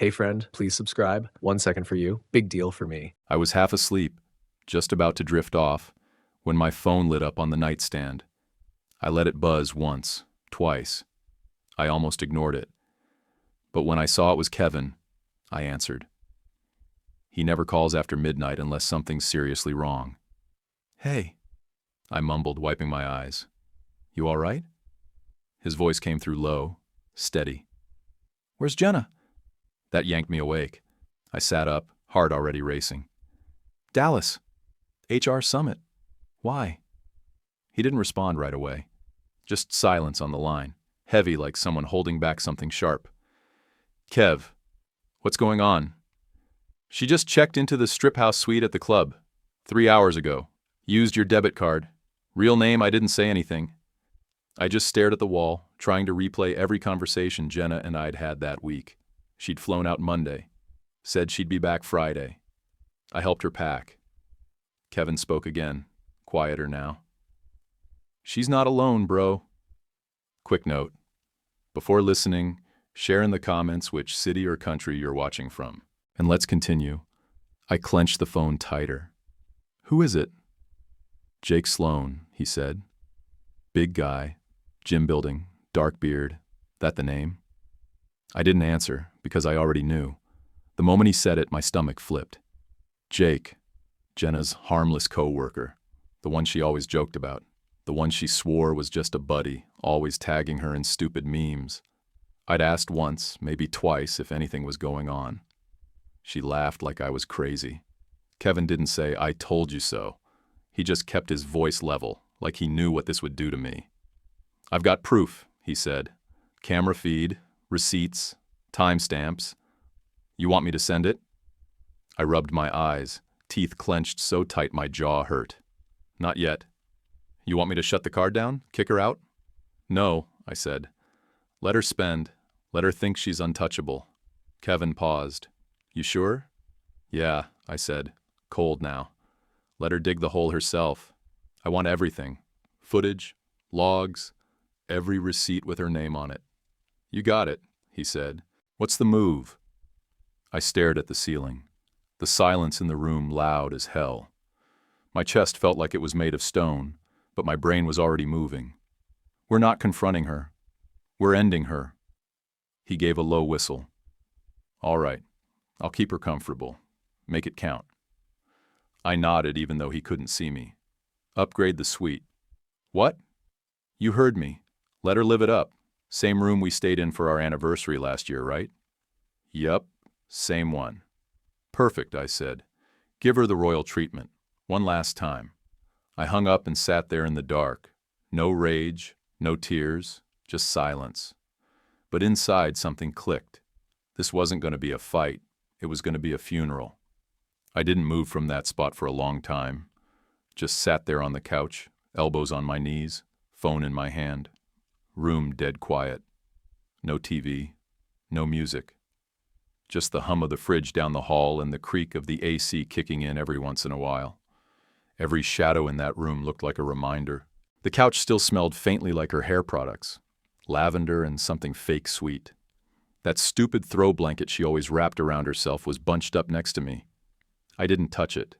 Hey friend, please subscribe. 1 second for you. Big deal for me. I was half asleep, just about to drift off, when my phone lit up on the nightstand. I let it buzz once, twice. I almost ignored it. But when I saw it was Kevin, I answered. He never calls after midnight unless something's seriously wrong. "Hey," I mumbled, wiping my eyes. "You all right?" His voice came through low, steady. "Where's Jenna?" That yanked me awake. I sat up, heart already racing. "Dallas. HR Summit. Why?" He didn't respond right away. Just silence on the line, heavy like someone holding back something sharp. "Kev, what's going on?" "She just checked into the strip house suite at the club 3 hours ago. Used your debit card. Real name, I didn't say anything." I just stared at the wall, trying to replay every conversation Jenna and I'd had that week. She'd flown out Monday. Said she'd be back Friday. I helped her pack. Kevin spoke again, quieter now. "She's not alone, bro." Quick note. Before listening, share in the comments which city or country you're watching from. And let's continue. I clenched the phone tighter. "Who is it?" "Jake Sloan," he said. "Big guy, gym building, dark beard. That the name?" I didn't answer, because I already knew. The moment he said it, my stomach flipped. Jake, Jenna's harmless co-worker, the one she always joked about, the one she swore was just a buddy, always tagging her in stupid memes. I'd asked once, maybe twice, if anything was going on. She laughed like I was crazy. Kevin didn't say, "I told you so." He just kept his voice level, like he knew what this would do to me. "I've got proof," he said. "Camera feed, receipts, timestamps. You want me to send it?" I rubbed my eyes, teeth clenched so tight my jaw hurt. "Not yet." "You want me to shut the card down? Kick her out?" "No," I said. "Let her spend. Let her think she's untouchable." Kevin paused. "You sure?" "Yeah," I said, cold now. "Let her dig the hole herself. I want everything. Footage, logs, every receipt with her name on it." "You got it," he said. "What's the move?" I stared at the ceiling. The silence in the room loud as hell. My chest felt like it was made of stone, but my brain was already moving. "We're not confronting her. We're ending her." He gave a low whistle. "All right. I'll keep her comfortable. Make it count." I nodded even though he couldn't see me. "Upgrade the suite." "What?" "You heard me. Let her live it up. Same room we stayed in for our anniversary last year, right?" "Yup, same one." "Perfect," I said. "Give her the royal treatment. One last time." I hung up and sat there in the dark. No rage, no tears, just silence. But inside something clicked. This wasn't going to be a fight. It was going to be a funeral. I didn't move from that spot for a long time. Just sat there on the couch, elbows on my knees, phone in my hand. Room dead quiet. No TV, no music. Just the hum of the fridge down the hall and the creak of the AC kicking in every once in a while. Every shadow in that room looked like a reminder. The couch still smelled faintly like her hair products. Lavender and something fake sweet. That stupid throw blanket she always wrapped around herself was bunched up next to me. I didn't touch it.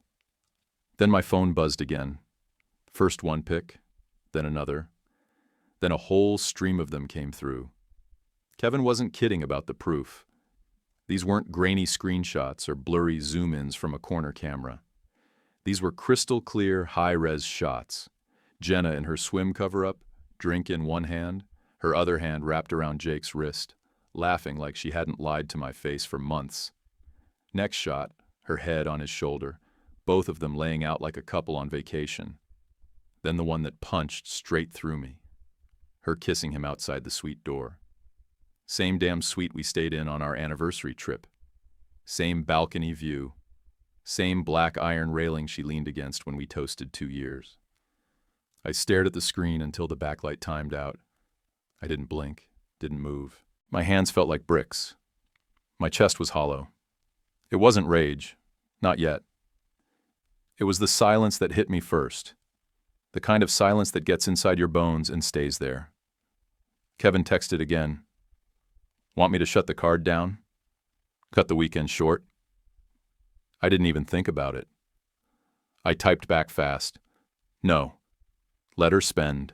Then my phone buzzed again. First one pic, then another. Then a whole stream of them came through. Kevin wasn't kidding about the proof. These weren't grainy screenshots or blurry zoom-ins from a corner camera. These were crystal clear, high-res shots. Jenna in her swim cover-up, drink in one hand, her other hand wrapped around Jake's wrist, laughing like she hadn't lied to my face for months. Next shot, her head on his shoulder, both of them laying out like a couple on vacation. Then the one that punched straight through me. Her kissing him outside the suite door. Same damn suite we stayed in on our anniversary trip. Same balcony view. Same black iron railing she leaned against when we toasted 2 years. I stared at the screen until the backlight timed out. I didn't blink, didn't move. My hands felt like bricks. My chest was hollow. It wasn't rage, not yet. It was the silence that hit me first. The kind of silence that gets inside your bones and stays there. Kevin texted again. "Want me to shut the card down?" Cut the weekend short? I didn't even think about it. I typed back fast. No. Let her spend.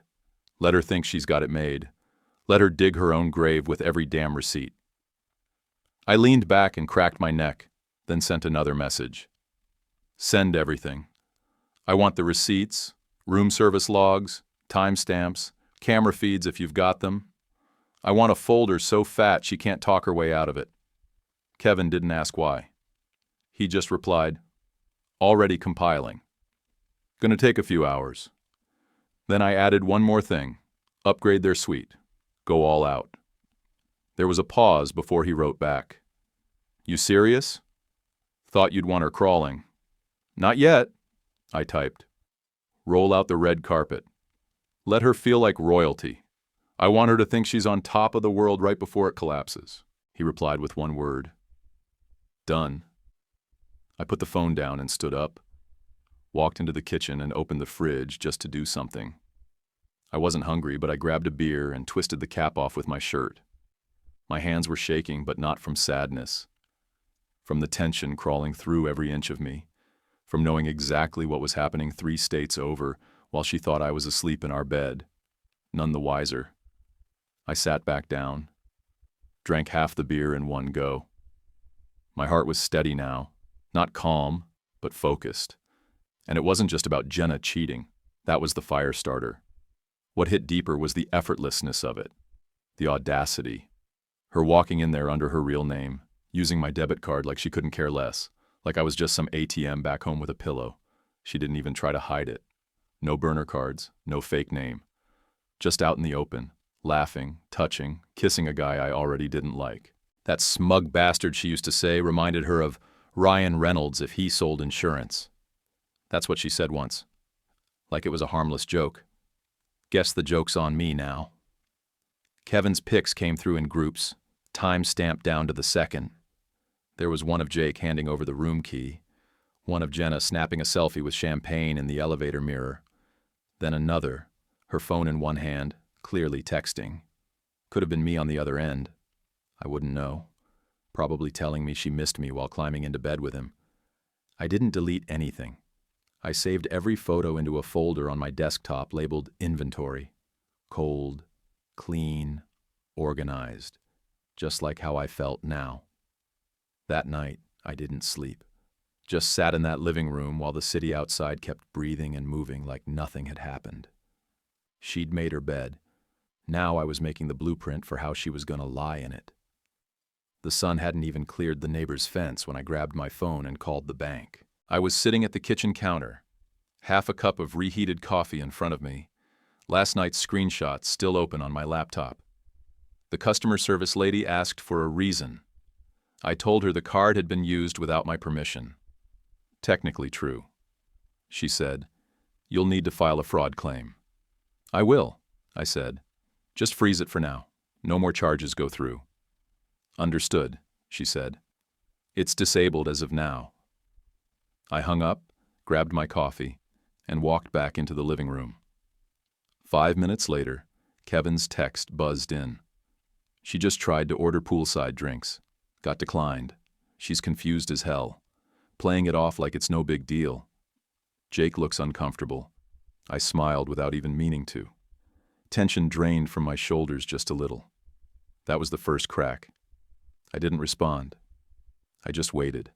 Let her think she's got it made. Let her dig her own grave with every damn receipt. I leaned back and cracked my neck, then sent another message. Send everything. I want the receipts, room service logs, timestamps, camera feeds if you've got them. I want a folder so fat she can't talk her way out of it. Kevin didn't ask why. He just replied, already compiling. Gonna take a few hours. Then I added one more thing. Upgrade their suite. Go all out. There was a pause before he wrote back. You serious? Thought you'd want her crawling. Not yet, I typed. Roll out the red carpet. Let her feel like royalty. I want her to think she's on top of the world right before it collapses. He replied with one word. Done. I put the phone down and stood up, walked into the kitchen and opened the fridge just to do something. I wasn't hungry, but I grabbed a beer and twisted the cap off with my shirt. My hands were shaking, but not from sadness. From the tension crawling through every inch of me, from knowing exactly what was happening 3 states over while she thought I was asleep in our bed, none the wiser. I sat back down, drank half the beer in one go. My heart was steady now, not calm, but focused. And it wasn't just about Jenna cheating. That was the fire starter. What hit deeper was the effortlessness of it, the audacity. Her walking in there under her real name, using my debit card like she couldn't care less, like I was just some ATM back home with a pillow. She didn't even try to hide it. No burner cards, no fake name. Just out in the open, laughing, touching, kissing a guy I already didn't like. That smug bastard she used to say reminded her of Ryan Reynolds if he sold insurance. That's what she said once. Like it was a harmless joke. Guess the joke's on me now. Kevin's pics came through in groups, time stamped down to the second. There was one of Jake handing over the room key, one of Jenna snapping a selfie with champagne in the elevator mirror, then another, her phone in one hand, clearly texting. Could have been me on the other end. I wouldn't know. Probably telling me she missed me while climbing into bed with him. I didn't delete anything. I saved every photo into a folder on my desktop labeled Inventory. Cold, clean, organized, just like how I felt now. That night, I didn't sleep. Just sat in that living room while the city outside kept breathing and moving like nothing had happened. She'd made her bed. Now I was making the blueprint for how she was gonna lie in it. The sun hadn't even cleared the neighbor's fence when I grabbed my phone and called the bank. I was sitting at the kitchen counter, half a cup of reheated coffee in front of me, last night's screenshots still open on my laptop. The customer service lady asked for a reason. I told her the card had been used without my permission. Technically true. She said, "You'll need to file a fraud claim." "I will," I said. "Just freeze it for now. No more charges go through." "Understood," she said. "It's disabled as of now." I hung up, grabbed my coffee, and walked back into the living room. 5 minutes later, Kevin's text buzzed in. She just tried to order poolside drinks. Got declined. She's confused as hell. Playing it off like it's no big deal. Jake looks uncomfortable. I smiled without even meaning to. Tension drained from my shoulders just a little. That was the first crack. I didn't respond. I just waited.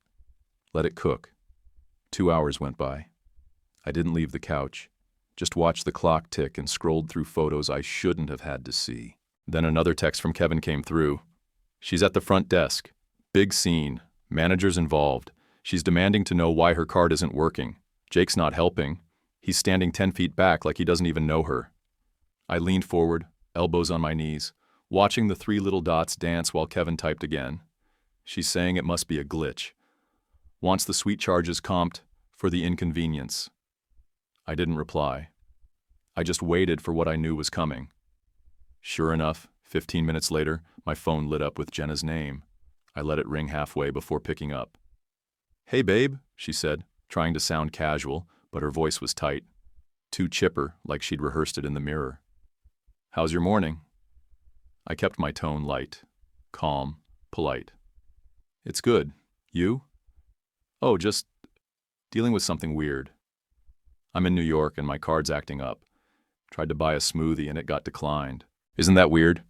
Let it cook. 2 hours went by. I didn't leave the couch. Just watched the clock tick and scrolled through photos I shouldn't have had to see. Then another text from Kevin came through. She's at the front desk. Big scene. Manager's involved. She's demanding to know why her card isn't working. Jake's not helping. He's standing 10 feet back like he doesn't even know her. I leaned forward, elbows on my knees, watching the 3 little dots dance while Kevin typed again. She's saying it must be a glitch. Wants the suite charges comped for the inconvenience. I didn't reply. I just waited for what I knew was coming. Sure enough, 15 minutes later, my phone lit up with Jenna's name. I let it ring halfway before picking up. "Hey, babe," she said, trying to sound casual, but her voice was tight. Too chipper, like she'd rehearsed it in the mirror. "How's your morning?" I kept my tone light, calm, polite. It's good. You? Oh, just dealing with something weird. I'm in New York and my card's acting up. Tried to buy a smoothie and it got declined. Isn't that weird?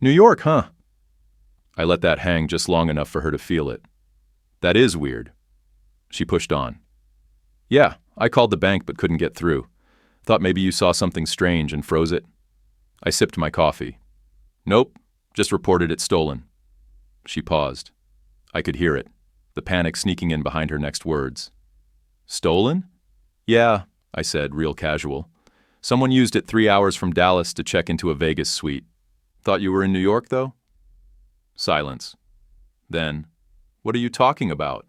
New York, huh? I let that hang just long enough for her to feel it. That is weird. She pushed on. Yeah, I called the bank but couldn't get through. Thought maybe you saw something strange and froze it. I sipped my coffee. Nope, just reported it stolen. She paused. I could hear it, the panic sneaking in behind her next words. Stolen? Yeah, I said, real casual. Someone used it 3 hours from Dallas to check into a Vegas suite. Thought you were in New York, though? Silence. Then, what are you talking about?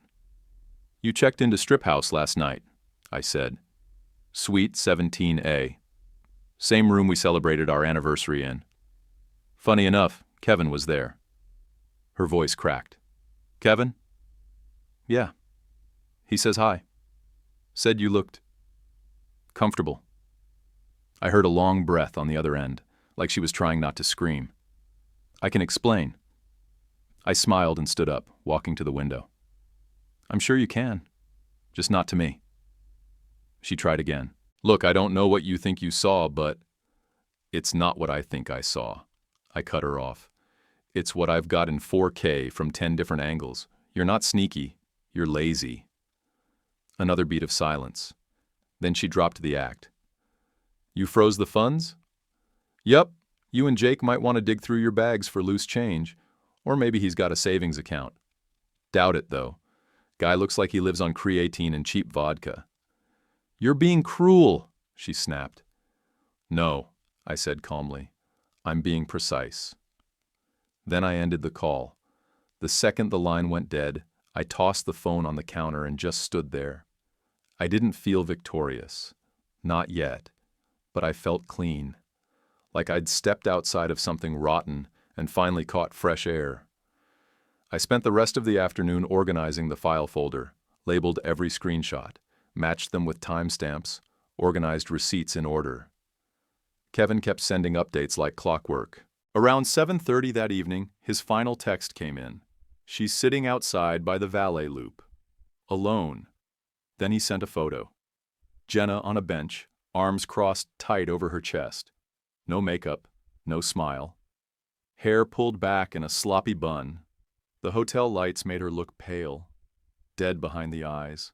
You checked into Strip House last night, I said. Suite 17A. Same room we celebrated our anniversary in. Funny enough, Kevin was there. Her voice cracked. Kevin? Yeah. He says hi. Said you looked comfortable. I heard a long breath on the other end, like she was trying not to scream. I can explain. I smiled and stood up, walking to the window. I'm sure you can, just not to me. She tried again. Look, I don't know what you think you saw, but it's not what I think I saw. I cut her off. It's what I've got in 4K from 10 different angles. You're not sneaky, you're lazy. Another beat of silence. Then she dropped the act. You froze the funds? Yup, you and Jake might want to dig through your bags for loose change, or maybe he's got a savings account. Doubt it, though. Guy looks like he lives on creatine and cheap vodka. You're being cruel, she snapped. No, I said calmly. I'm being precise. Then I ended the call. The second the line went dead, I tossed the phone on the counter and just stood there. I didn't feel victorious. Not yet. But I felt clean. Like I'd stepped outside of something rotten and finally caught fresh air. I spent the rest of the afternoon organizing the file folder, labeled every screenshot, matched them with timestamps, organized receipts in order. Kevin kept sending updates like clockwork. Around 7:30 that evening, his final text came in. She's sitting outside by the valet loop. Alone. Then he sent a photo. Jenna on a bench, arms crossed tight over her chest. No makeup, no smile. Hair pulled back in a sloppy bun. The hotel lights made her look pale, dead behind the eyes.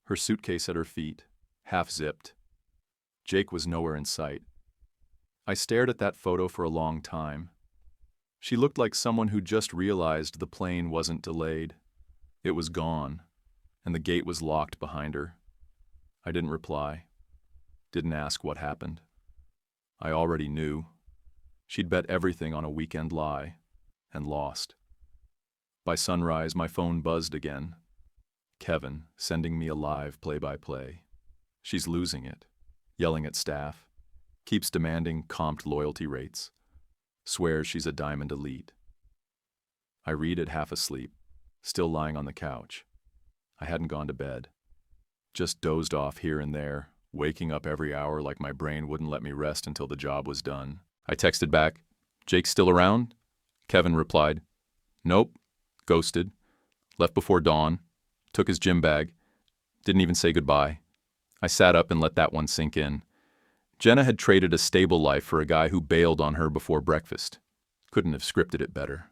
Her suitcase at her feet, half-zipped. Jake was nowhere in sight. I stared at that photo for a long time. She looked like someone who just realized the plane wasn't delayed. It was gone, and the gate was locked behind her. I didn't reply. Didn't ask what happened. I already knew. She'd bet everything on a weekend lie, and lost. By sunrise, my phone buzzed again. Kevin, sending me a live play-by-play. She's losing it, yelling at staff, keeps demanding comped loyalty rates, swears she's a diamond elite. I read it half asleep, still lying on the couch. I hadn't gone to bed. Just dozed off here and there, waking up every hour like my brain wouldn't let me rest until the job was done. I texted back, "Jake still around?" Kevin replied, "Nope," ghosted, left before dawn, took his gym bag, didn't even say goodbye. I sat up and let that one sink in. Jenna had traded a stable life for a guy who bailed on her before breakfast. Couldn't have scripted it better.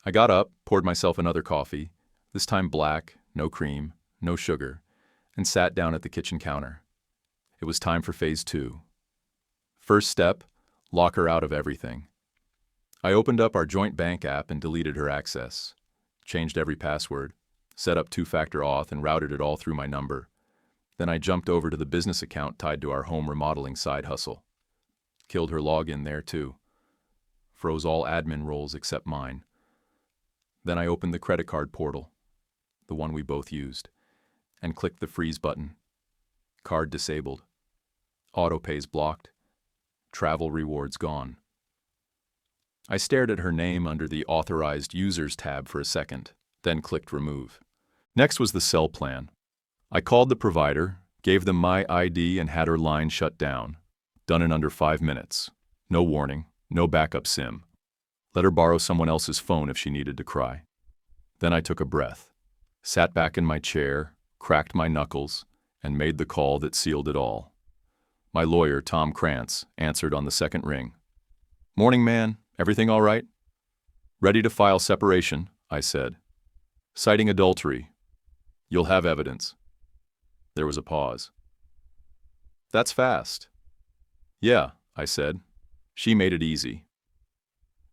I got up, poured myself another coffee, this time black, no cream, no sugar, and sat down at the kitchen counter. It was time for phase 2. First step, lock her out of everything. I opened up our joint bank app and deleted her access. Changed every password, set up 2-factor auth and routed it all through my number. Then I jumped over to the business account tied to our home remodeling side hustle. Killed her login there too. Froze all admin roles except mine. Then I opened the credit card portal, the one we both used, and clicked the freeze button. Card disabled. Autopay's blocked. Travel rewards gone. I stared at her name under the Authorized Users tab for a second, then clicked Remove. Next was the cell plan. I called the provider, gave them my ID and had her line shut down. Done in under 5 minutes. No warning, no backup SIM. Let her borrow someone else's phone if she needed to cry. Then I took a breath, sat back in my chair, cracked my knuckles, and made the call that sealed it all. My lawyer, Tom Krantz, answered on the second ring. "Morning, man. Everything all right?" "Ready to file separation," I said. "Citing adultery. You'll have evidence." There was a pause. "That's fast." "Yeah," I said. "She made it easy."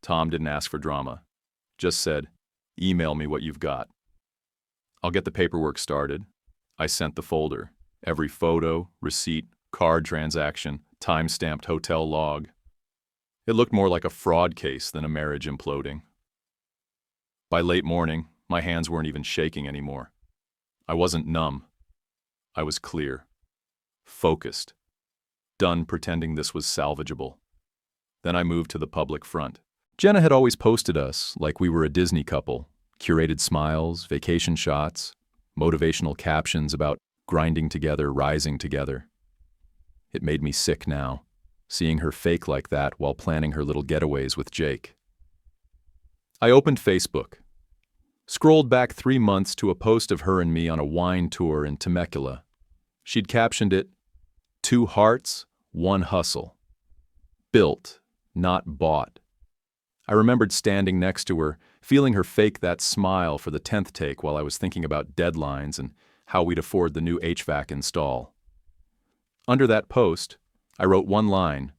Tom didn't ask for drama. Just said, "Email me what you've got." "I'll get the paperwork started." I sent the folder. Every photo, receipt, card transaction, time-stamped hotel log. It looked more like a fraud case than a marriage imploding. By late morning, my hands weren't even shaking anymore. I wasn't numb. I was clear, focused, done pretending this was salvageable. Then I moved to the public front. Jenna had always posted us like we were a Disney couple, curated smiles, vacation shots, motivational captions about grinding together, rising together. It made me sick now, seeing her fake like that while planning her little getaways with Jake. I opened Facebook, scrolled back 3 months to a post of her and me on a wine tour in Temecula. She'd captioned it, "2 hearts, 1 hustle. Built, not bought." I remembered standing next to her, feeling her fake that smile for the 10th take while I was thinking about deadlines and how we'd afford the new HVAC install. Under that post, I wrote one line,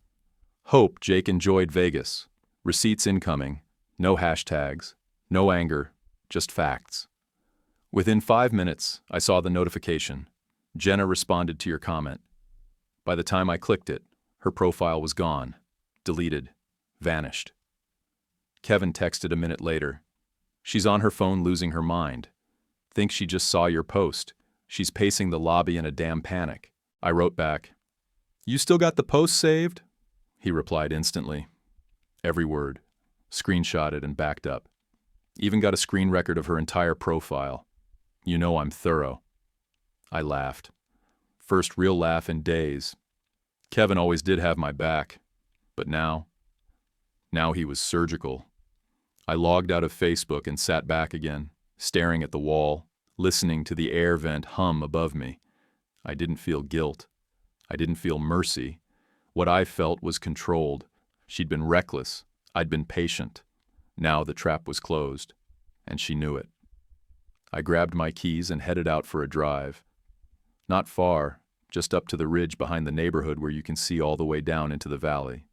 "Hope Jake enjoyed Vegas. Receipts incoming. No hashtags. No anger. Just facts." Within 5 minutes, I saw the notification. "Jenna responded to your comment." By the time I clicked it, her profile was gone, deleted, vanished. Kevin texted a minute later. "She's on her phone losing her mind. Thinks she just saw your post. She's pacing the lobby in a damn panic." I wrote back, "You still got the post saved?" He replied instantly. Every word, screenshotted and backed up. Even got a screen record of her entire profile. "You know I'm thorough." I laughed. First real laugh in days. Kevin always did have my back, but now he was surgical. I logged out of Facebook and sat back again, staring at the wall, listening to the air vent hum above me. I didn't feel guilt. I didn't feel mercy. What I felt was controlled. She'd been reckless. I'd been patient. Now the trap was closed, and she knew it. I grabbed my keys and headed out for a drive. Not far, just up to the ridge behind the neighborhood where you can see all the way down into the valley.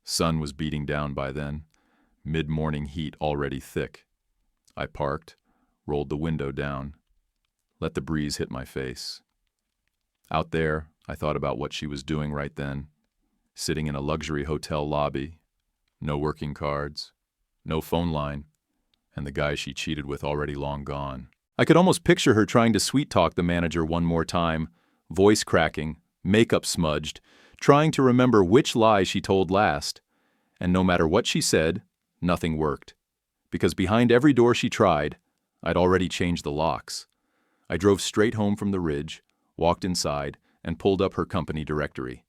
Sun was beating down by then, mid-morning heat already thick. I parked, rolled the window down, let the breeze hit my face. Out there, I thought about what she was doing right then, sitting in a luxury hotel lobby, no working cards, no phone line, and the guy she cheated with already long gone. I could almost picture her trying to sweet-talk the manager one more time, voice cracking, makeup smudged, trying to remember which lie she told last. And no matter what she said, nothing worked. Because behind every door she tried, I'd already changed the locks. I drove straight home from the ridge, walked inside, and pulled up her company directory.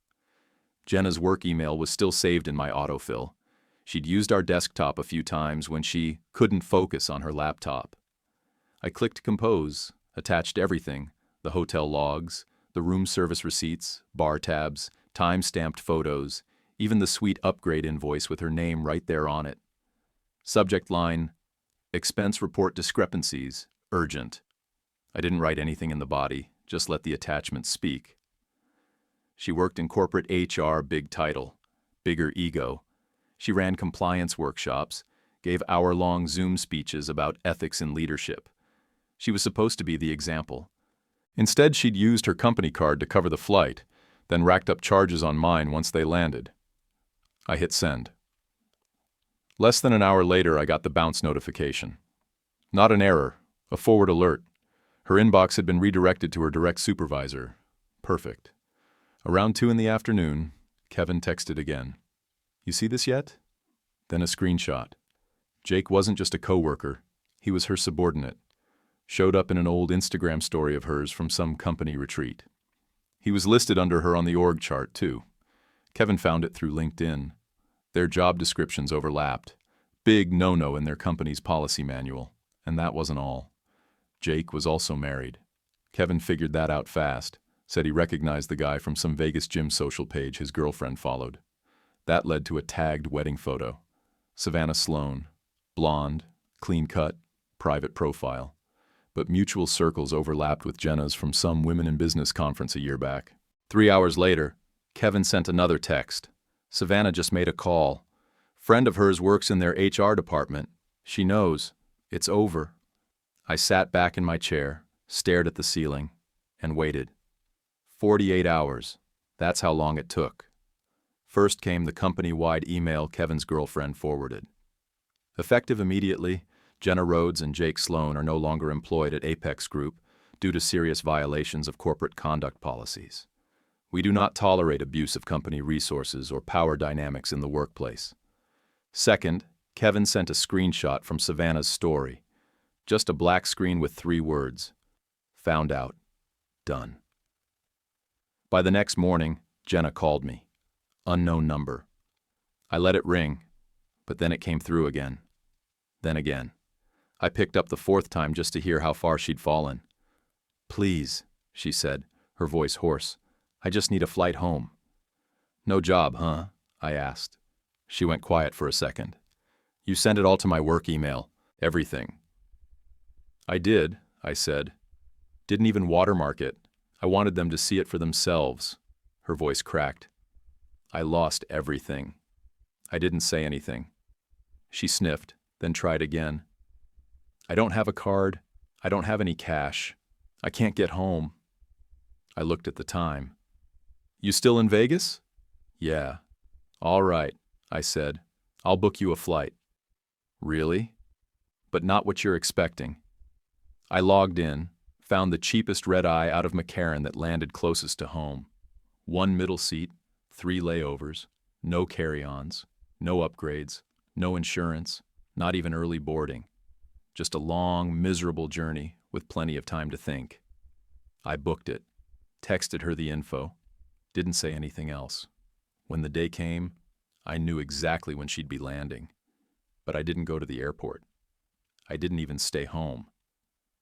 Jenna's work email was still saved in my autofill. She'd used our desktop a few times when she couldn't focus on her laptop. I clicked compose, attached everything, the hotel logs, the room service receipts, bar tabs, time-stamped photos, even the suite upgrade invoice with her name right there on it. Subject line, expense report discrepancies, urgent. I didn't write anything in the body, just let the attachment speak. She worked in corporate HR, big title, bigger ego. She ran compliance workshops, gave hour-long Zoom speeches about ethics and leadership. She was supposed to be the example. Instead, she'd used her company card to cover the flight, then racked up charges on mine once they landed. I hit send. Less than an hour later, I got the bounce notification. Not an error, a forward alert. Her inbox had been redirected to her direct supervisor. Perfect. Around 2 in the afternoon, Kevin texted again. "You see this yet?" Then a screenshot. Jake wasn't just a coworker, he was her subordinate. Showed up in an old Instagram story of hers from some company retreat. He was listed under her on the org chart, too. Kevin found it through LinkedIn. Their job descriptions overlapped. Big no-no in their company's policy manual. And that wasn't all. Jake was also married. Kevin figured that out fast, said he recognized the guy from some Vegas gym social page his girlfriend followed. That led to a tagged wedding photo. Savannah Sloan, blonde, clean-cut, private profile. But mutual circles overlapped with Jenna's from some women in business conference a year back. 3 hours later, Kevin sent another text. Savannah just made a call. Friend of hers works in their HR department. She knows. It's over. I sat back in my chair, stared at the ceiling, and waited. 48 hours. That's how long it took. First came the company-wide email Kevin's girlfriend forwarded. Effective immediately, Jenna Rhodes and Jake Sloan are no longer employed at Apex Group due to serious violations of corporate conduct policies. We do not tolerate abuse of company resources or power dynamics in the workplace. Second, Kevin sent a screenshot from Savannah's story. Just a black screen with 3 words. Found out. Done. By the next morning, Jenna called me. Unknown number. I let it ring, but then it came through again. Then again. I picked up the 4th time just to hear how far she'd fallen. Please, she said, her voice hoarse. I just need a flight home. No job, huh? I asked. She went quiet for a second. You sent it all to my work email. Everything. I did, I said. Didn't even watermark it. I wanted them to see it for themselves. Her voice cracked. I lost everything. I didn't say anything. She sniffed, then tried again. I don't have a card. I don't have any cash. I can't get home. I looked at the time. You still in Vegas? Yeah. All right, I said. I'll book you a flight. Really? But not what you're expecting. I logged in, found the cheapest red-eye out of McCarran that landed closest to home. 1 middle seat, 3 layovers, no carry-ons, no upgrades, no insurance, not even early boarding. Just a long, miserable journey with plenty of time to think. I booked it, texted her the info, didn't say anything else. When the day came, I knew exactly when she'd be landing. But I didn't go to the airport. I didn't even stay home.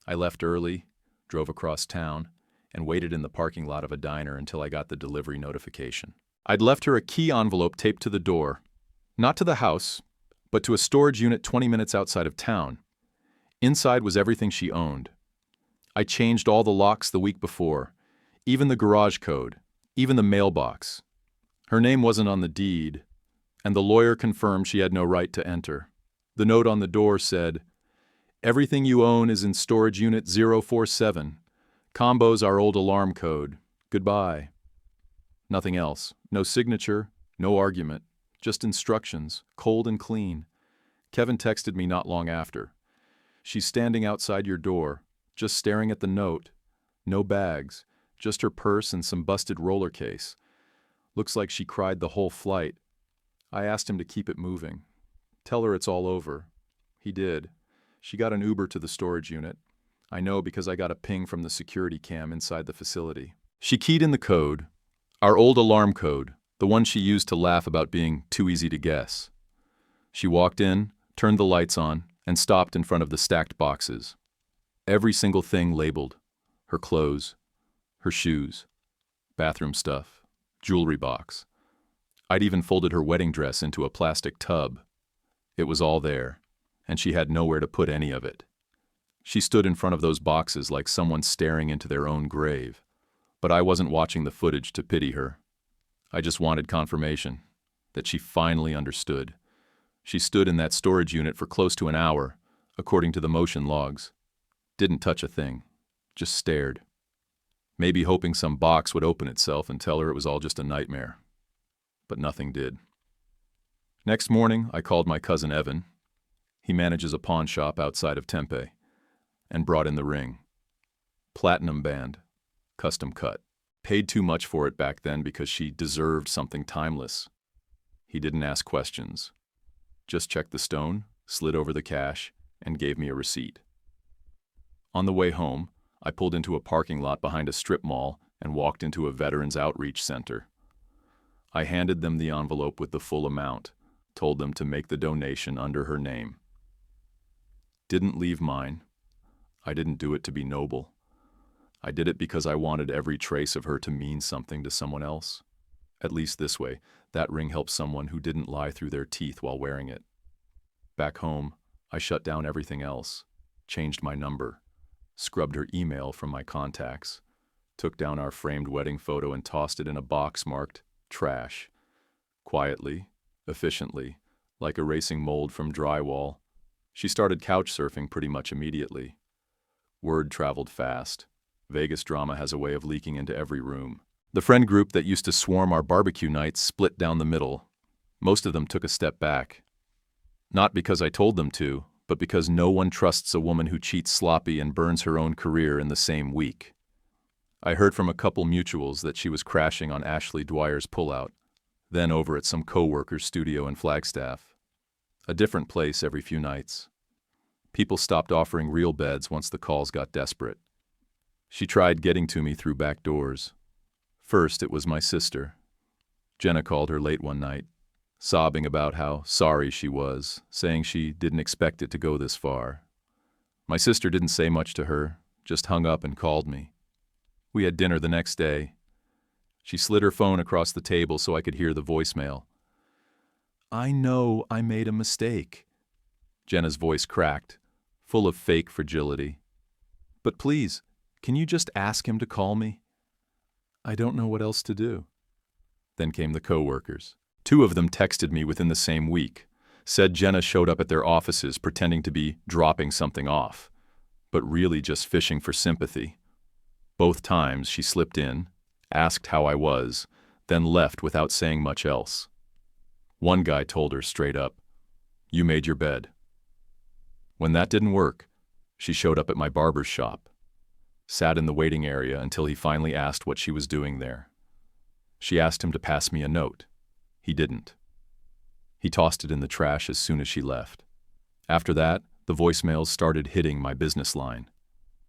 I left early, drove across town, and waited in the parking lot of a diner until I got the delivery notification. I'd left her a key envelope taped to the door, not to the house, but to a storage unit 20 minutes outside of town. Inside was everything she owned. I changed all the locks the week before, even the garage code, even the mailbox. Her name wasn't on the deed, and the lawyer confirmed she had no right to enter. The note on the door said, "Everything you own is in storage unit 047. Combo's our old alarm code. Goodbye." Nothing else. No signature, no argument. Just instructions, cold and clean. Kevin texted me not long after. She's standing outside your door, just staring at the note. No bags, just her purse and some busted roller case. Looks like she cried the whole flight. I asked him to keep it moving. Tell her it's all over. He did. She got an Uber to the storage unit. I know because I got a ping from the security cam inside the facility. She keyed in the code, our old alarm code, the one she used to laugh about being too easy to guess. She walked in, turned the lights on, and stopped in front of the stacked boxes. Every single thing labeled. Her clothes, her shoes, bathroom stuff, jewelry box. I'd even folded her wedding dress into a plastic tub. It was all there, and she had nowhere to put any of it. She stood in front of those boxes like someone staring into their own grave. But I wasn't watching the footage to pity her. I just wanted confirmation that she finally understood. She stood in that storage unit for close to an hour, according to the motion logs. Didn't touch a thing, just stared. Maybe hoping some box would open itself and tell her it was all just a nightmare. But nothing did. Next morning, I called my cousin Evan. He manages a pawn shop outside of Tempe, and brought in the ring. Platinum band, custom cut. Paid too much for it back then because she deserved something timeless. He didn't ask questions. Just checked the stone, slid over the cash, and gave me a receipt. On the way home, I pulled into a parking lot behind a strip mall and walked into a Veterans Outreach Center. I handed them the envelope with the full amount, told them to make the donation under her name. didn't leave mine. I didn't do it to be noble. I did it because I wanted every trace of her to mean something to someone else. At least this way, that ring helped someone who didn't lie through their teeth while wearing it. Back home, I shut down everything else, changed my number, scrubbed her email from my contacts, took down our framed wedding photo and tossed it in a box marked trash. Quietly, efficiently, like erasing mold from drywall, she started couch surfing pretty much immediately. Word traveled fast. Vegas drama has a way of leaking into every room. The friend group that used to swarm our barbecue nights split down the middle. Most of them took a step back. Not because I told them to, but because no one trusts a woman who cheats sloppy and burns her own career in the same week. I heard from a couple mutuals that she was crashing on Ashley Dwyer's pullout, then over at some co-worker's studio in Flagstaff. A different place every few nights. People stopped offering real beds once the calls got desperate. She tried getting to me through back doors. First, it was my sister. Jenna called her late one night, sobbing about how sorry she was, saying she didn't expect it to go this far. My sister didn't say much to her, just hung up and called me. We had dinner the next day. She slid her phone across the table so I could hear the voicemail. "I know I made a mistake." Jenna's voice cracked, full of fake fragility. "But please, can you just ask him to call me?" I don't know what else to do. Then came the co-workers. 2 of them texted me within the same week, said Jenna showed up at their offices pretending to be dropping something off, but really just fishing for sympathy. Both times she slipped in, asked how I was, then left without saying much else. One guy told her straight up, "You made your bed." When that didn't work, she showed up at my barber's shop, sat in the waiting area until he finally asked what she was doing there. She asked him to pass me a note. He didn't. He tossed it in the trash as soon as she left. After that, the voicemails started hitting my business line.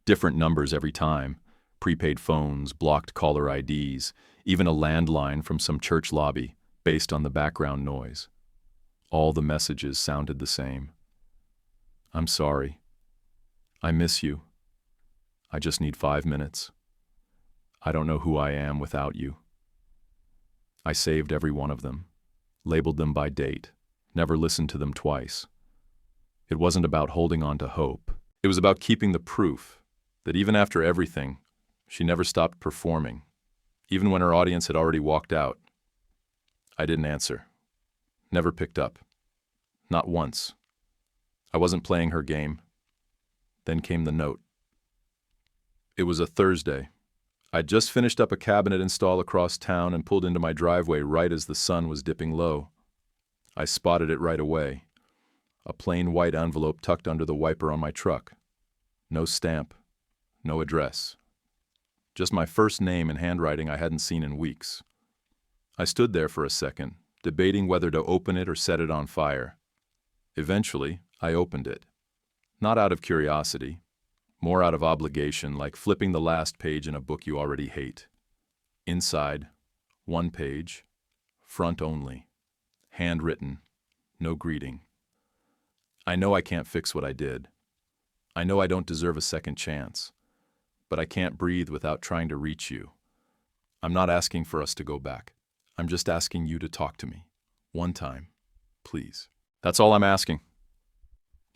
Different numbers every time, prepaid phones, blocked caller IDs, even a landline from some church lobby based on the background noise. All the messages sounded the same. "I'm sorry. I miss you. I just need 5 minutes. I don't know who I am without you." I saved every one of them, labeled them by date, never listened to them twice. It wasn't about holding on to hope. It was about keeping the proof that even after everything, she never stopped performing, even when her audience had already walked out. I didn't answer. Never picked up. Not once. I wasn't playing her game. Then came the note. It was a Thursday. I'd just finished up a cabinet install across town and pulled into my driveway right as the sun was dipping low. I spotted it right away. A plain white envelope tucked under the wiper on my truck. No stamp. No address. Just my first name in handwriting I hadn't seen in weeks. I stood there for a second, debating whether to open it or set it on fire. Eventually, I opened it. Not out of curiosity, more out of obligation, like flipping the last page in a book you already hate. Inside, 1 page, front only, handwritten, no greeting. I know I can't fix what I did. I know I don't deserve a second chance, but I can't breathe without trying to reach you. I'm not asking for us to go back. I'm just asking you to talk to me. One time, please. That's all I'm asking.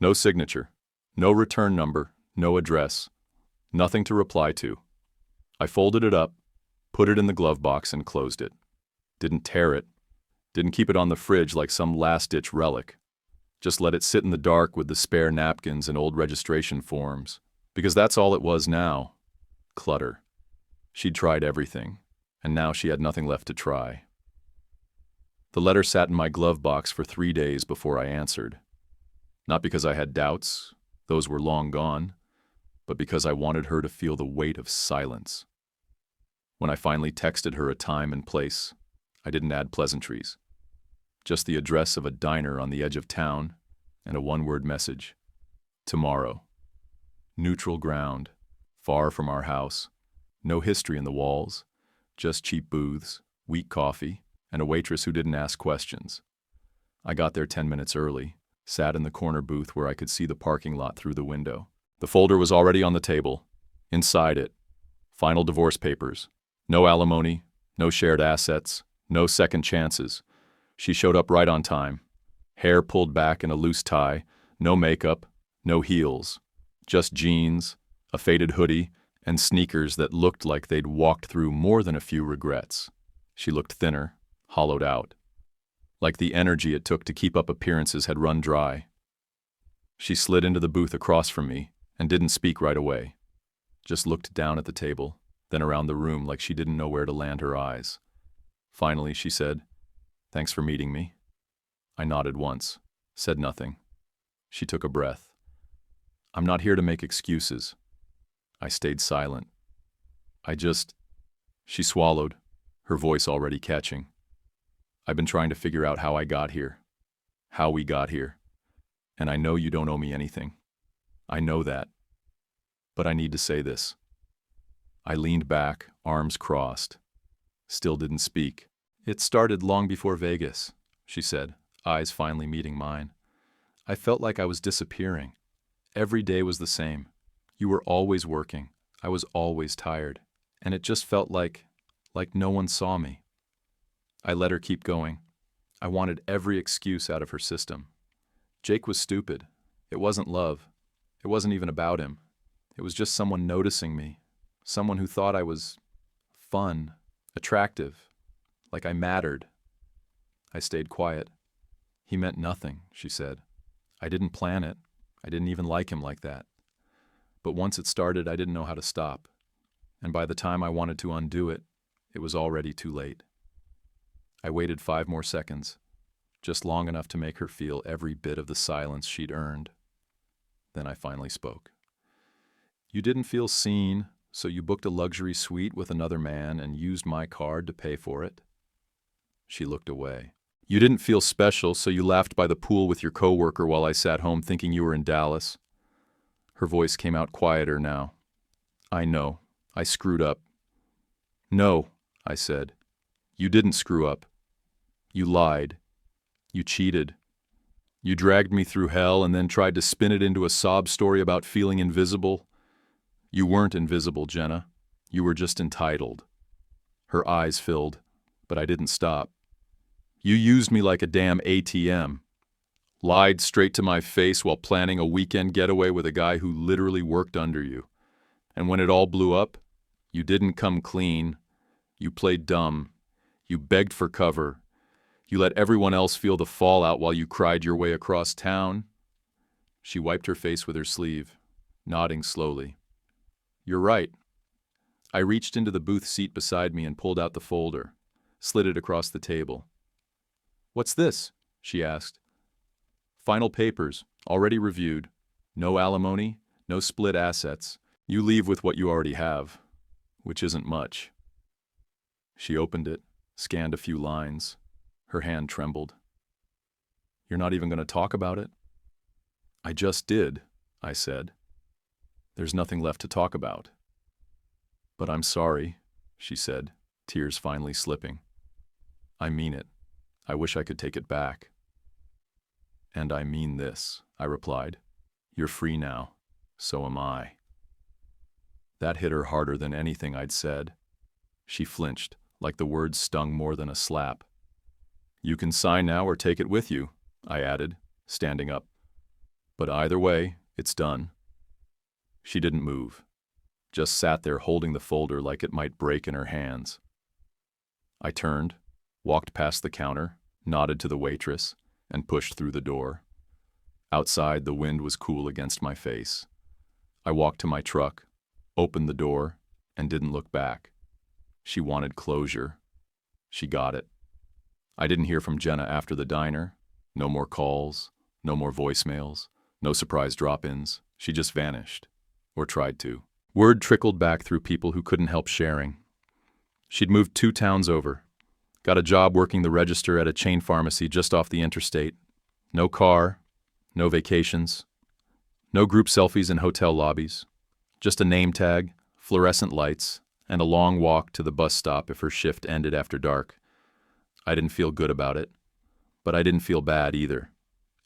No signature, no return number, no address, nothing to reply to. I folded it up, put it in the glove box, and closed it. Didn't tear it, didn't keep it on the fridge like some last-ditch relic. Just let it sit in the dark with the spare napkins and old registration forms, because that's all it was now. Clutter. She'd tried everything, and now she had nothing left to try. The letter sat in my glove box for 3 days before I answered. Not because I had doubts, those were long gone, but because I wanted her to feel the weight of silence. When I finally texted her a time and place, I didn't add pleasantries. Just the address of a diner on the edge of town and a 1-word message. Tomorrow. Neutral ground, far from our house, no history in the walls, just cheap booths, weak coffee, and a waitress who didn't ask questions. I got there 10 minutes early, sat in the corner booth where I could see the parking lot through the window. The folder was already on the table. Inside it, final divorce papers. No alimony, no shared assets, no second chances. She showed up right on time. Hair pulled back in a loose tie, no makeup, no heels. Just jeans, a faded hoodie, and sneakers that looked like they'd walked through more than a few regrets. She looked thinner, hollowed out, like the energy it took to keep up appearances had run dry. She slid into the booth across from me and didn't speak right away. Just looked down at the table, then around the room like she didn't know where to land her eyes. Finally, she said, "Thanks for meeting me." I nodded once, said nothing. She took a breath. "I'm not here to make excuses." I stayed silent. She swallowed, her voice already catching. "I've been trying to figure out how I got here. How we got here. And I know you don't owe me anything. I know that. But I need to say this." I leaned back, arms crossed. Still didn't speak. "It started long before Vegas," she said, eyes finally meeting mine. "I felt like I was disappearing. Every day was the same. You were always working. I was always tired. And it just felt like no one saw me." I let her keep going. I wanted every excuse out of her system. Jake was stupid. It wasn't love. It wasn't even about him. It was just someone noticing me. Someone who thought I was fun, attractive, like I mattered. I stayed quiet. "He meant nothing," she said. "I didn't plan it. I didn't even like him like that. But once it started, I didn't know how to stop. And by the time I wanted to undo it, it was already too late." I waited 5 more seconds, just long enough to make her feel every bit of the silence she'd earned. Then I finally spoke. "You didn't feel seen, so you booked a luxury suite with another man and used my card to pay for it?" She looked away. "You didn't feel special, so you laughed by the pool with your coworker while I sat home thinking you were in Dallas?" Her voice came out quieter now. "I know. I screwed up." "No," I said. "You didn't screw up. You lied. You cheated. You dragged me through hell and then tried to spin it into a sob story about feeling invisible. You weren't invisible, Jenna. You were just entitled." Her eyes filled, but I didn't stop. "You used me like a damn ATM. Lied straight to my face while planning a weekend getaway with a guy who literally worked under you. And when it all blew up, you didn't come clean. You played dumb. You begged for cover. You let everyone else feel the fallout while you cried your way across town." She wiped her face with her sleeve, nodding slowly. "You're right." I reached into the booth seat beside me and pulled out the folder, slid it across the table. "What's this?" she asked. "Final papers, already reviewed. No alimony, no split assets. You leave with what you already have, which isn't much." She opened it, scanned a few lines. Her hand trembled. "You're not even going to talk about it?" "I just did," I said. "There's nothing left to talk about." "But I'm sorry," she said, tears finally slipping. "I mean it. I wish I could take it back." "And I mean this," I replied. "You're free now. So am I." That hit her harder than anything I'd said. She flinched, like the words stung more than a slap. "You can sign now or take it with you," I added, standing up. "But either way, it's done." She didn't move, just sat there holding the folder like it might break in her hands. I turned, walked past the counter, nodded to the waitress, and pushed through the door. Outside, the wind was cool against my face. I walked to my truck, opened the door, and didn't look back. She wanted closure. She got it. I didn't hear from Jenna after the diner. No more calls, no more voicemails, no surprise drop-ins. She just vanished, or tried to. Word trickled back through people who couldn't help sharing. She'd moved 2 towns over, got a job working the register at a chain pharmacy just off the interstate. No car, no vacations, no group selfies in hotel lobbies, just a name tag, fluorescent lights, and a long walk to the bus stop if her shift ended after dark. I didn't feel good about it, but I didn't feel bad either.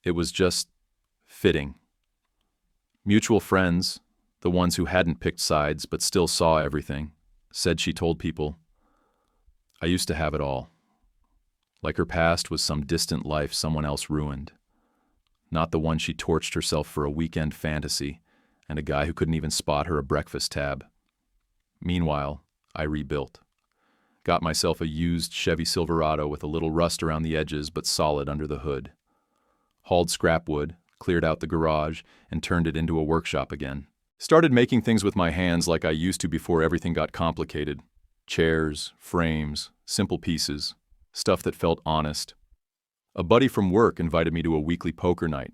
It was just Fitting. Mutual friends, the ones who hadn't picked sides but still saw everything, said she told people, "I used to have it all." Like her past was some distant life someone else ruined. Not the one she torched herself for a weekend fantasy and a guy who couldn't even spot her a breakfast tab. Meanwhile, I rebuilt. Got myself a used Chevy Silverado with a little rust around the edges but solid under the hood. Hauled scrap wood, cleared out the garage, and turned it into a workshop again. Started making things with my hands like I used to before everything got complicated. Chairs, frames, simple pieces, stuff that felt honest. A buddy from work invited me to a weekly poker night.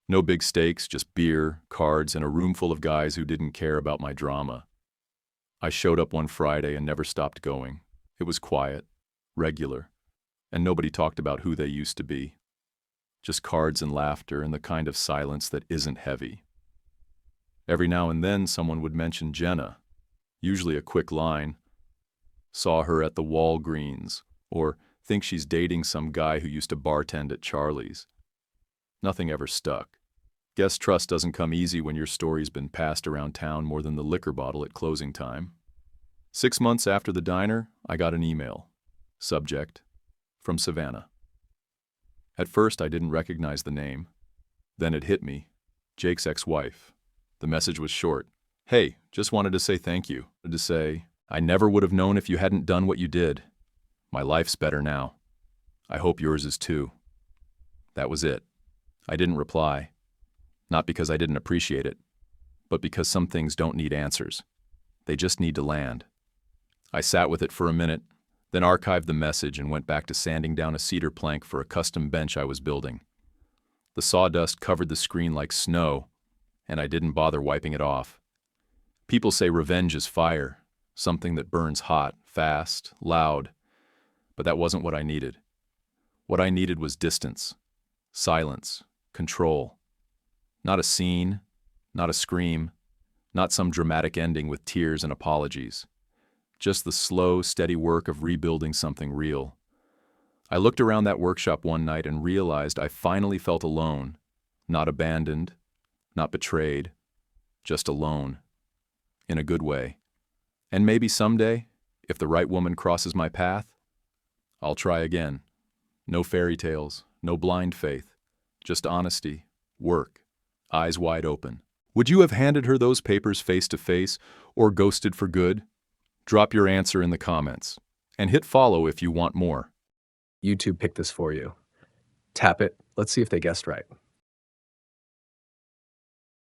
No big stakes, just beer, cards, and a room full of guys who didn't care about my drama. I showed up one Friday and never stopped going. It was quiet, regular, and nobody talked about who they used to be. Just cards and laughter and the kind of silence that isn't heavy. Every now and then someone would mention Jenna, usually a quick line. Saw her at the Walgreens, or think she's dating some guy who used to bartend at Charlie's. Nothing ever stuck. Guess trust doesn't come easy when your story's been passed around town more than the liquor bottle at closing time. 6 months after the diner, I got an email. Subject, from Savannah. At first, I didn't recognize the name. Then it hit me. Jake's ex-wife. The message was short. "Hey, just wanted to say thank you." To say, "I never would have known if you hadn't done what you did. My life's better now. I hope yours is too." That was it. I didn't reply. Not because I didn't appreciate it, but because some things don't need answers. They just need to land. I sat with it for a minute, then archived the message and went back to sanding down a cedar plank for a custom bench I was building. The sawdust covered the screen like snow, and I didn't bother wiping it off. People say revenge is fire, something that burns hot, fast, loud, but that wasn't what I needed. What I needed was distance, silence, control. Not a scene, not a scream, not some dramatic ending with tears and apologies. Just the slow, steady work of rebuilding something real. I looked around that workshop one night and realized I finally felt alone, not abandoned, not betrayed, just alone. In a good way. And maybe someday, if the right woman crosses my path, I'll try again. No fairy tales, no blind faith, just honesty, work, eyes wide open. Would you have handed her those papers face to face or ghosted for good? Drop your answer in the comments, and hit follow if you want more. YouTube picked this for you. Tap it. Let's see if they guessed right.